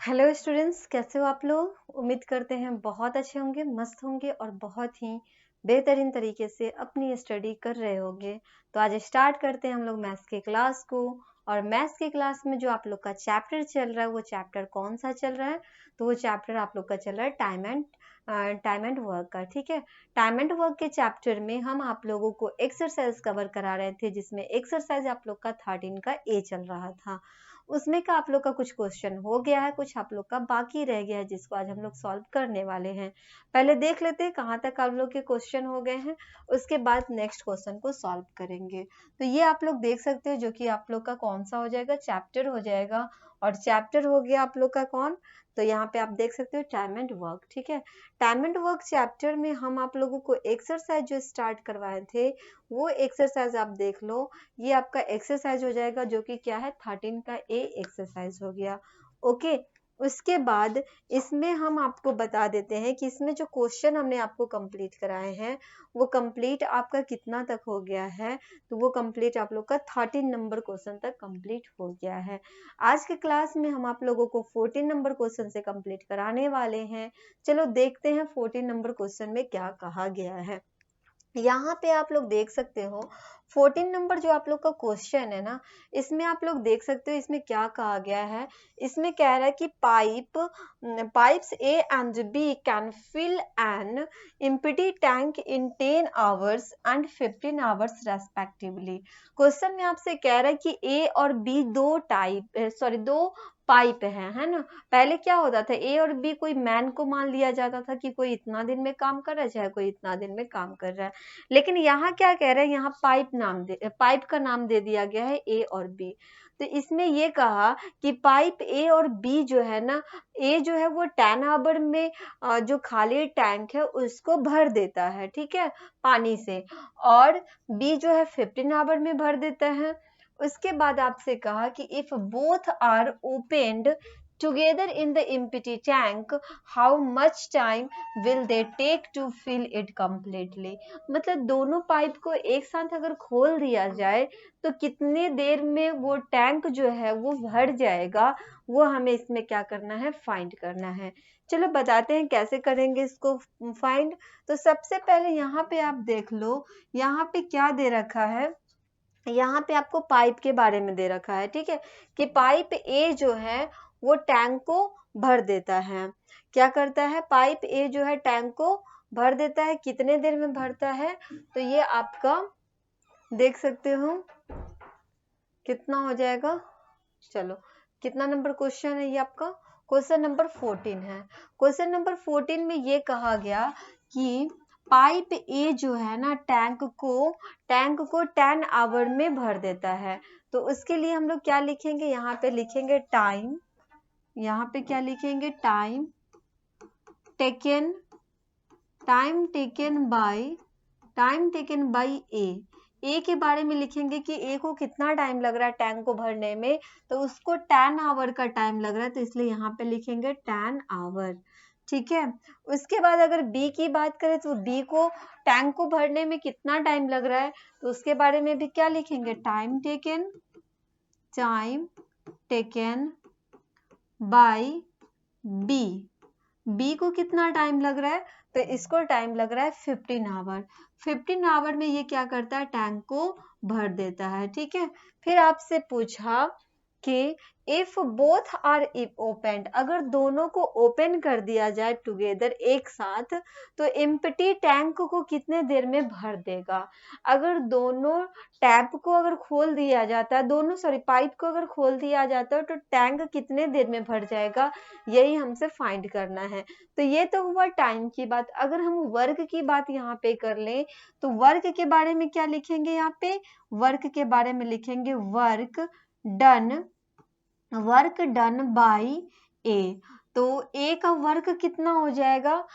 Hello students, कैसे हो आप लोग। उम्मीद करते हैं बहुत अच्छे होंगे, मस्त होंगे और बहुत ही बेहतरीन तरीके से अपनी स्टडी कर रहे होंगे। तो आज स्टार्ट करते हैं हम लोग मैथ्स की क्लास को। और मैथ्स की क्लास में जो आप लोग का चैप्टर चल रहा है वो चैप्टर कौन सा चल रहा है, तो वो चैप्टर आप लोग का चल रहा है टाइम एंड वर्क का। ठीक है, टाइम एंड वर्क के चैप्टर में हम आप लोगों को एक्सरसाइज कवर करा रहे थे, जिसमें एक्सरसाइज आप लोग का 13 का ए चल रहा था। उसमें का आप लोग का कुछ क्वेश्चन हो गया है, कुछ आप लोग का बाकी रह गया है, जिसको आज हम लोग सॉल्व करने वाले हैं। पहले देख लेते हैं कहाँ तक आप लोग के क्वेश्चन हो गए हैं, उसके बाद नेक्स्ट क्वेश्चन को सॉल्व करेंगे। तो ये आप लोग देख सकते हो, जो कि आप लोग का कौन सा हो जाएगा, चैप्टर हो जाएगा। और चैप्टर हो गया आप लोग का कौन, तो यहाँ पे आप देख सकते हो टाइम एंड वर्क। ठीक है, टाइम एंड वर्क चैप्टर में हम आप लोगों को एक्सरसाइज जो स्टार्ट करवाए थे वो एक्सरसाइज आप देख लो। ये आपका एक्सरसाइज हो जाएगा, जो कि क्या है 13 का ए एक्सरसाइज हो गया। ओके, उसके बाद इसमें हम आपको बता देते हैं कि इसमें जो क्वेश्चन हमने आपको कंप्लीट कराए हैं वो कंप्लीट आपका कितना तक हो गया है, तो वो कंप्लीट आप लोग का 13 नंबर क्वेश्चन तक कंप्लीट हो गया है। आज के क्लास में हम आप लोगों को 14 नंबर क्वेश्चन से कंप्लीट कराने वाले हैं। चलो देखते हैं 14 नंबर क्वेश्चन में क्या कहा गया है। यहाँ पे आप लोग देख सकते हो 14 नंबर जो आप लोग का क्वेश्चन है ना, इसमें आप लोग देख सकते हो इसमें क्या कहा गया है। इसमें कह रहा है कि pipes A and B can fill an empty tank in 10 hours and 15 hours respectively. Question में आपसे कह रहा है कि ए और बी दो पाइप है ना। पहले क्या होता था, ए और बी कोई मैन को मान लिया जाता था कि कोई इतना दिन में काम कर रहा है, चाहे कोई इतना दिन में काम कर रहा है। लेकिन यहाँ क्या कह रहे हैं, यहाँ पाइप का नाम दे दिया गया है ए और बी। तो इसमें ये कहा कि पाइप ए और बी जो है ना, ए जो है वो 10 आवर में जो खाली टैंक है उसको भर देता है, ठीक है, पानी से। और बी जो है 15 आवर में भर देता है। उसके बाद आपसे कहा कि if both are opened together in the empty tank, how much time will they take to fill it completely। मतलब दोनों पाइप को एक साथ अगर खोल दिया जाए तो कितने देर में वो टैंक जो है वो भर जाएगा, वो हमें इसमें क्या करना है, फाइंड करना है। चलो बताते हैं कैसे करेंगे इसको फाइंड। तो सबसे पहले यहाँ पे आप देख लो, यहाँ पे क्या दे रखा है, यहाँ पे आपको पाइप के बारे में दे रखा है। ठीक है, कि पाइप ए जो है वो टैंक को भर देता है। क्या करता है, पाइप ए जो है टैंक को भर देता है। कितने देर में भरता है, तो ये आपका देख सकते हो कितना हो जाएगा। चलो, कितना नंबर क्वेश्चन है ये आपका, क्वेश्चन नंबर 14 है। क्वेश्चन नंबर 14 में ये कहा गया कि पाइप ए जो है ना टैंक को 10 आवर में भर देता है। तो उसके लिए हम लोग क्या लिखेंगे, यहाँ पे लिखेंगे टाइम, यहाँ पे क्या लिखेंगे, टाइम टेकन बाय ए के बारे में लिखेंगे कि ए को कितना टाइम लग रहा है टैंक को भरने में, तो उसको 10 आवर का टाइम लग रहा है, तो इसलिए यहाँ पे लिखेंगे 10 आवर। ठीक है, उसके बाद अगर बी की बात करें तो बी को टैंक को भरने में कितना टाइम लग रहा है, तो उसके बारे में भी क्या लिखेंगे, टाइम टेकन बाय बी को कितना टाइम लग रहा है, तो इसको टाइम लग रहा है 15 आवर। 15 आवर में ये क्या करता है, टैंक को भर देता है। ठीक है, फिर आपसे पूछा कि इफ बोथ आर ओपेन्ड, अगर दोनों को ओपन कर दिया जाए टुगेदर एक साथ, तो एम्प्टी टैंक को कितने देर में भर देगा। अगर दोनों टैप को अगर खोल दिया जाता है, पाइप को अगर खोल दिया जाता है, तो टैंक कितने देर में भर जाएगा, यही हमसे फाइंड करना है। तो ये तो हुआ टाइम की बात। अगर हम वर्क की बात यहाँ पे कर लें, तो वर्क के बारे में क्या लिखेंगे, यहाँ पे वर्क के बारे में लिखेंगे वर्क डन बाय ए। तो ए का वर्क कितना हो जाएगा,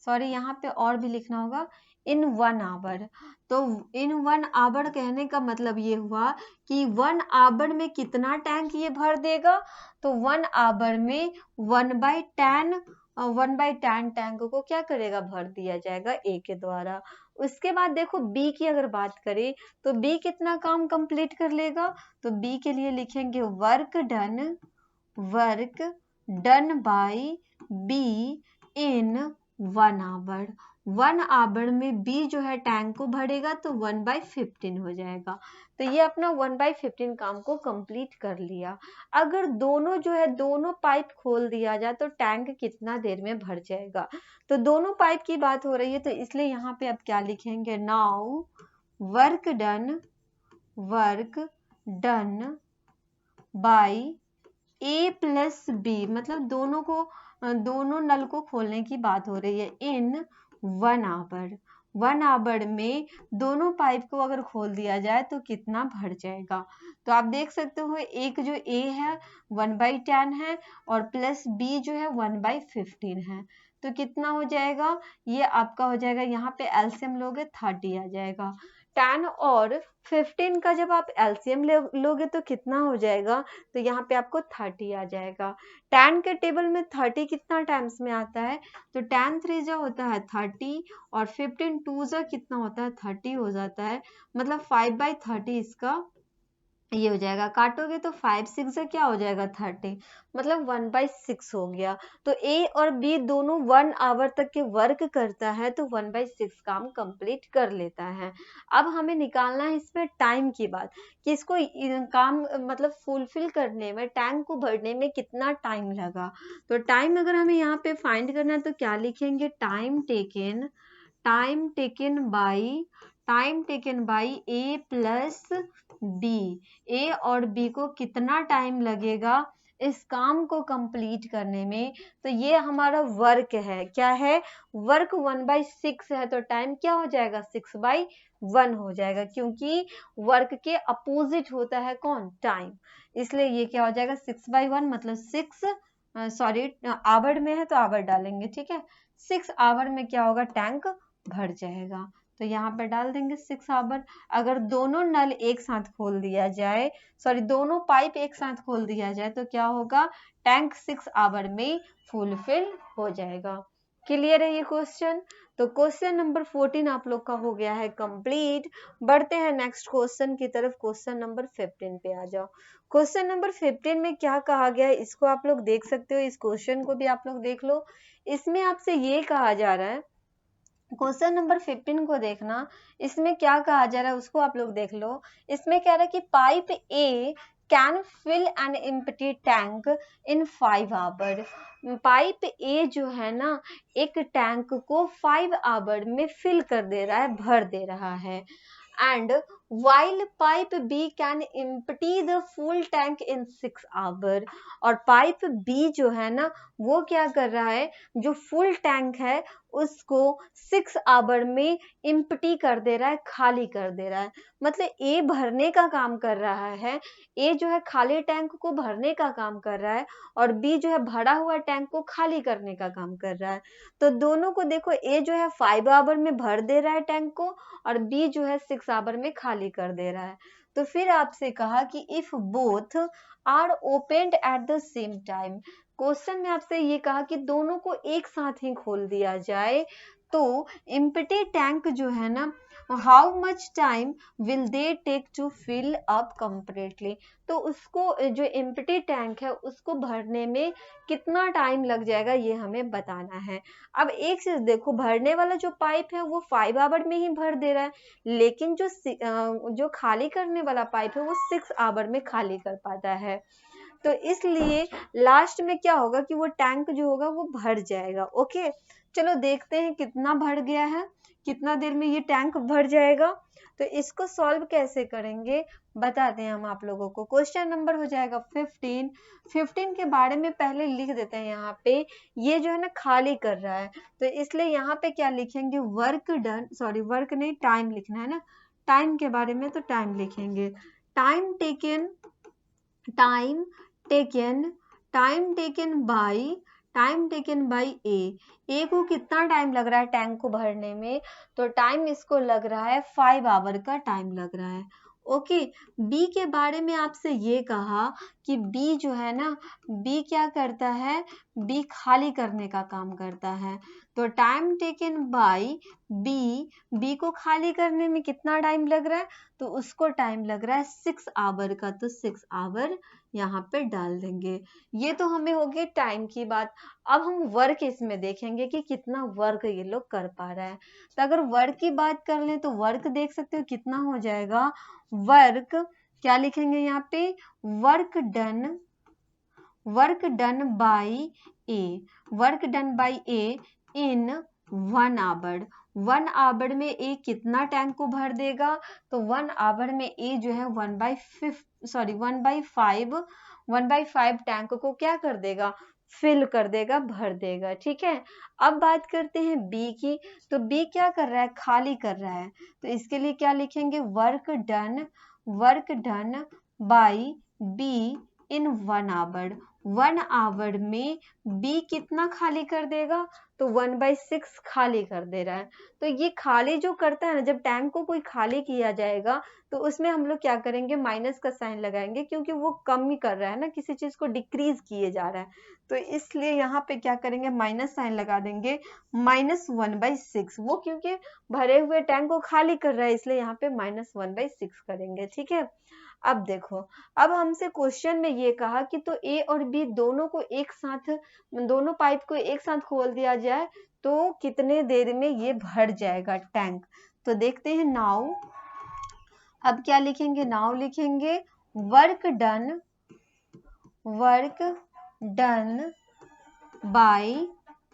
यहाँ पे और भी लिखना होगा, इन 1 आवर। तो इन 1 आवर कहने का मतलब ये हुआ कि 1 आवर में कितना टैंक ये भर देगा, तो 1 आवर में 1/10 टैंक को क्या करेगा, भर दिया जाएगा ए के द्वारा। उसके बाद देखो बी की अगर बात करें, तो बी कितना काम कंप्लीट कर लेगा, तो बी के लिए लिखेंगे work work done by B in 1 hour. 1 hour में बी जो है टैंक को भरेगा तो 1/15 हो जाएगा। तो ये अपना 1/15 काम को कंप्लीट कर लिया। अगर दोनों जो है दोनों पाइप खोल दिया जाए तो टैंक कितना देर में भर जाएगा। तो दोनों पाइप की बात हो रही है तो इसलिए यहाँ पे अब क्या लिखेंगे, now work done by A plus B, मतलब दोनों नल को खोलने की बात हो रही है, इन 1 आवर। 1 आवर में दोनों पाइप को अगर खोल दिया जाए तो कितना भर जाएगा। तो आप देख सकते हो एक जो ए है 1/10 है और प्लस बी जो है 1/15 है। तो कितना हो जाएगा, ये आपका हो जाएगा, यहाँ पे एलसीएम लोगे 30 आ जाएगा। 10 और 15 का जब आप एलसीएम लोगे तो कितना हो जाएगा, तो यहाँ पे आपको 30 आ जाएगा। 10 के टेबल में 30 कितना टाइम्स में आता है, तो 10 3 जा होता है 30 और 15 2 जा कितना होता है 30 हो जाता है, मतलब 5/30 इसका ये हो जाएगा। काटोगे तो 5 6 से क्या हो जाएगा 30, मतलब 1/6 हो गया। तो ए और बी दोनों 1 आवर तक के वर्क करता है तो 1/6 काम कंप्लीट कर लेता है। अब हमें निकालना है इसमें टाइम की बात कि इसको काम मतलब फुलफिल करने में, टैंक को भरने में कितना टाइम लगा। तो टाइम अगर हमें यहाँ पे फाइंड करना है तो क्या लिखेंगे, time taken by A plus B. A और बी को कितना टाइम लगेगा इस काम को कंप्लीट करने में, तो ये हमारा वर्क है। क्या है, वर्क 1/6 है तो टाइम क्या हो जाएगा 6/1 हो जाएगा, क्योंकि वर्क के अपोजिट होता है कौन, टाइम। इसलिए ये क्या हो जाएगा 6/1 मतलब 6 आवर में है तो आवर डालेंगे, ठीक है। 6 आवर में क्या होगा, टैंक भर जाएगा। तो यहाँ पे डाल देंगे 6 आवर। अगर दोनों नल एक साथ खोल दिया जाए, दोनों पाइप एक साथ खोल दिया जाए तो क्या होगा, टैंक 6 आवर में फुलफिल हो जाएगा। क्लियर है ये क्वेश्चन। तो क्वेश्चन नंबर 14 आप लोग का हो गया है कंप्लीट। बढ़ते हैं नेक्स्ट क्वेश्चन की तरफ। क्वेश्चन नंबर 15 पे आ जाओ। क्वेश्चन नंबर 15 में क्या कहा गया है इसको आप लोग देख सकते हो, इस क्वेश्चन को भी आप लोग देख लो। इसमें आपसे ये कहा जा रहा है, क्वेश्चन नंबर 15 को देखना, इसमें क्या कहा जा रहा है उसको आप लोग देख लो। इसमें कह रहा है कि pipe A can fill an empty tank in 5 hour. Pipe A जो है ना एक टैंक को 5 आवर में फिल कर दे रहा है, भर दे रहा है। And while pipe B can empty the full tank in 6 hour। और पाइप B जो है ना वो क्या कर रहा है, जो फुल टैंक है उसको 6 आवर में इम्प्टी कर दे रहा है, खाली कर दे रहा है। मतलब ए भरने का काम कर रहा है, ए जो है खाली टैंक को भरने का काम कर रहा है और बी जो है भरा हुआ टैंक को खाली करने का काम कर रहा है। तो दोनों को देखो, ए जो है 5 आवर में भर दे रहा है टैंक को और बी जो है 6 आवर में खाली कर दे रहा है। तो फिर आपसे कहा कि if both are opened at the same time. Question में आपसे ये कहा कि दोनों को एक साथ ही खोल दिया जाए तो एम्प्टी टैंक जो है ना, how much time will they take to fill up completely. तो उसको जो एम्प्टी टैंक है उसको भरने में कितना टाइम लग जाएगा ये हमें बताना है। अब एक चीज देखो, भरने वाला जो पाइप है वो 5 आवर में ही भर दे रहा है, लेकिन जो खाली करने वाला पाइप है वो 6 आवर में खाली कर पाता है। तो इसलिए लास्ट में क्या होगा कि वो टैंक जो होगा वो भर जाएगा। ओके, चलो देखते हैं कितना भर गया है, कितना देर में ये टैंक भर जाएगा। तो इसको सॉल्व कैसे करेंगे बताते हैं हम आप लोगों को। क्वेश्चन नंबर हो जाएगा 15 के बारे में पहले लिख देते हैं। यहाँ पे ये जो है ना खाली कर रहा है तो इसलिए यहाँ पे क्या लिखेंगे, वर्क डन, वर्क नहीं टाइम लिखना है ना, टाइम के बारे में तो टाइम लिखेंगे। टाइम टेकन बाई ए को कितना टाइम लग रहा है टैंक को भरने में, तो टाइम इसको लग रहा है 5 आवर का टाइम लग रहा है। ओके, बी के बारे में आपसे ये कहा कि बी जो है ना, बी क्या करता है, बी खाली करने का काम करता है। तो टाइम टेकन बाय बी को खाली करने में कितना टाइम लग रहा है, तो उसको टाइम लग रहा है 6 आवर का, तो 6 आवर यहाँ पे डाल देंगे। ये तो हमें हो गई टाइम की बात। अब हम वर्क इसमें देखेंगे कि कितना वर्क ये लोग कर पा रहा है। तो अगर वर्क की बात कर लें तो वर्क देख सकते हो कितना हो जाएगा। वर्क क्या लिखेंगे यहाँ पे, work done by A, work done by A in 1 hour. 1 hour में ए कितना टैंक को भर देगा, तो 1 आवर में ए जो है 1/5 टैंक को क्या कर देगा, फिल कर देगा, भर देगा। ठीक है, अब बात करते हैं बी की। तो बी क्या कर रहा है, खाली कर रहा है। तो इसके लिए क्या लिखेंगे, work done by B in 1 hour. 1 hour में बी कितना खाली कर देगा, तो 1/6 खाली कर दे रहा है। तो ये खाली जो करता है ना, जब टैंक को कोई खाली किया जाएगा तो उसमें हम लोग क्या करेंगे, माइनस का साइन लगाएंगे, क्योंकि वो कम ही कर रहा है ना, किसी चीज को डिक्रीज किए जा रहा है। तो इसलिए यहाँ पे क्या करेंगे, माइनस साइन लगा देंगे, -1/6। वो क्योंकि भरे हुए टैंक को खाली कर रहा है, इसलिए यहाँ पे -1/6 करेंगे। ठीक है, अब देखो, अब हमसे क्वेश्चन में ये कहा कि तो ए और बी दोनों को एक साथ, दोनों पाइप को एक साथ खोल दिया जाए तो कितने देर में ये भर जाएगा टैंक। तो देखते हैं नाउ, अब क्या लिखेंगे, नाउ लिखेंगे work done by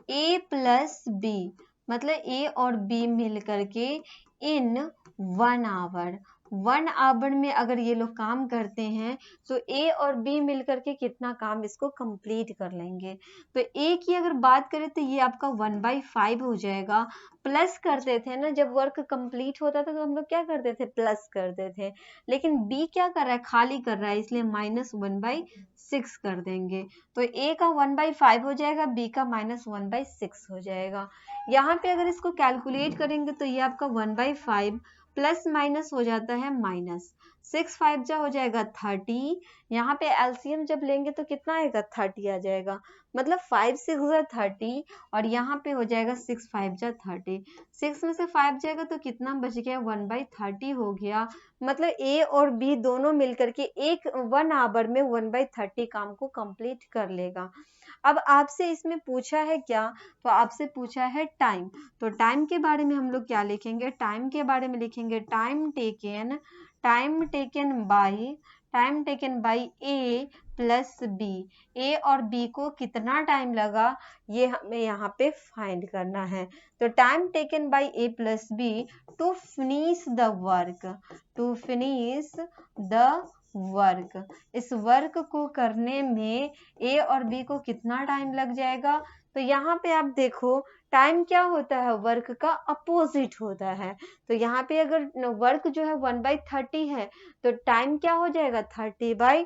A plus B, मतलब ए और बी मिल करके इन 1 आवर। 1 आवर में अगर ये लोग काम करते हैं तो ए और बी मिलकर के कितना काम इसको कंप्लीट कर लेंगे। तो ए की अगर बात करें तो ये आपका 1/5 हो जाएगा। प्लस करते थे ना, जब वर्क कंप्लीट होता था तो हम लोग क्या करते थे, प्लस करते थे। लेकिन बी क्या कर रहा है, खाली कर रहा है, इसलिए -1/6 कर देंगे। तो ए का 1/5 हो जाएगा, बी का -1/6 हो जाएगा। यहाँ पे अगर इसको कैलकुलेट करेंगे तो ये आपका 1/5 प्लस माइनस हो जाता है माइनस, 6 5 जा हो जाएगा 30। यहाँ पे एलसीएम जब लेंगे तो कितना आएगा, 30 आ जाएगा। मतलब 5 6 जा 30 और यहाँ पे हो जाएगा 6 5 जा 30। 6 में से 5 जाएगा तो कितना बच गया, 1/30 हो गया। मतलब ए और बी दोनों मिलकर के 1 आवर में 1/30 काम को कंप्लीट कर लेगा। अब आपसे इसमें पूछा है क्या, तो आपसे पूछा है टाइम। तो टाइम के बारे में हम लोग क्या लिखेंगे, टाइम के बारे में लिखेंगे time taken by A plus B. A और बी को कितना टाइम लगा, ये हमें यहाँ पे फाइंड करना है। तो time taken by A plus B to finish the work, इस वर्क को करने में ए और बी को कितना टाइम लग जाएगा। तो यहाँ पे आप देखो, टाइम क्या होता है, वर्क का अपोजिट होता है। तो यहाँ पे अगर वर्क जो है 1/30 है तो टाइम क्या हो जाएगा, 30/,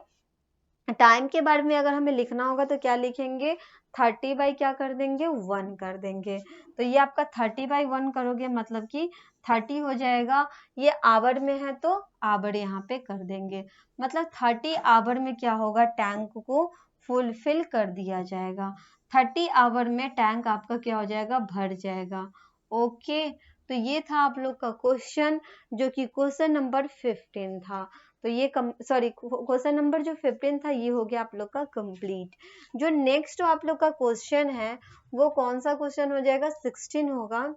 टाइम के बारे में अगर हमें लिखना होगा तो क्या लिखेंगे, 30/, क्या कर देंगे, 1 कर देंगे। तो ये आपका 30/1 करोगे, मतलब कि 30 हो जाएगा। ये आवर में है तो आवर यहाँ पे कर देंगे, मतलब 30 आवर में क्या होगा, टैंक को फुलफिल कर दिया जाएगा। 30 आवर में टैंक आपका क्या हो जाएगा, भर जाएगा। ओके, तो ये था आप लोग का क्वेश्चन, जो कि क्वेश्चन नंबर 15 था। तो ये क्वेश्चन नंबर जो 15 था ये हो गया आप लोग का कंप्लीट। जो नेक्स्ट आप लोग का क्वेश्चन है वो कौन सा क्वेश्चन हो जाएगा, 16 होगा।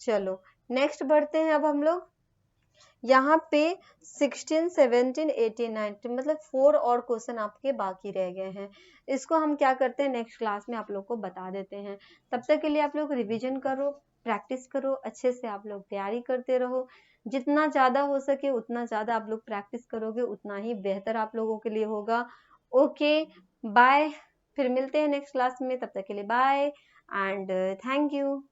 चलो नेक्स्ट बढ़ते हैं। अब हम लोग यहाँ पे 16 17 18 19 मतलब 4 और क्वेश्चन आपके बाकी रह गए हैं। इसको हम क्या करते हैं, नेक्स्ट क्लास में आप लोग को बता देते हैं। तब तक के लिए आप लोग रिवीजन करो, प्रैक्टिस करो, अच्छे से आप लोग तैयारी करते रहो। जितना ज़्यादा हो सके उतना ज़्यादा आप लोग प्रैक्टिस करोगे उतना ही बेहतर आप लोगों के लिए होगा। ओके बाय, फिर मिलते हैं नेक्स्ट क्लास में। तब तक के लिए बाय एंड थैंक यू।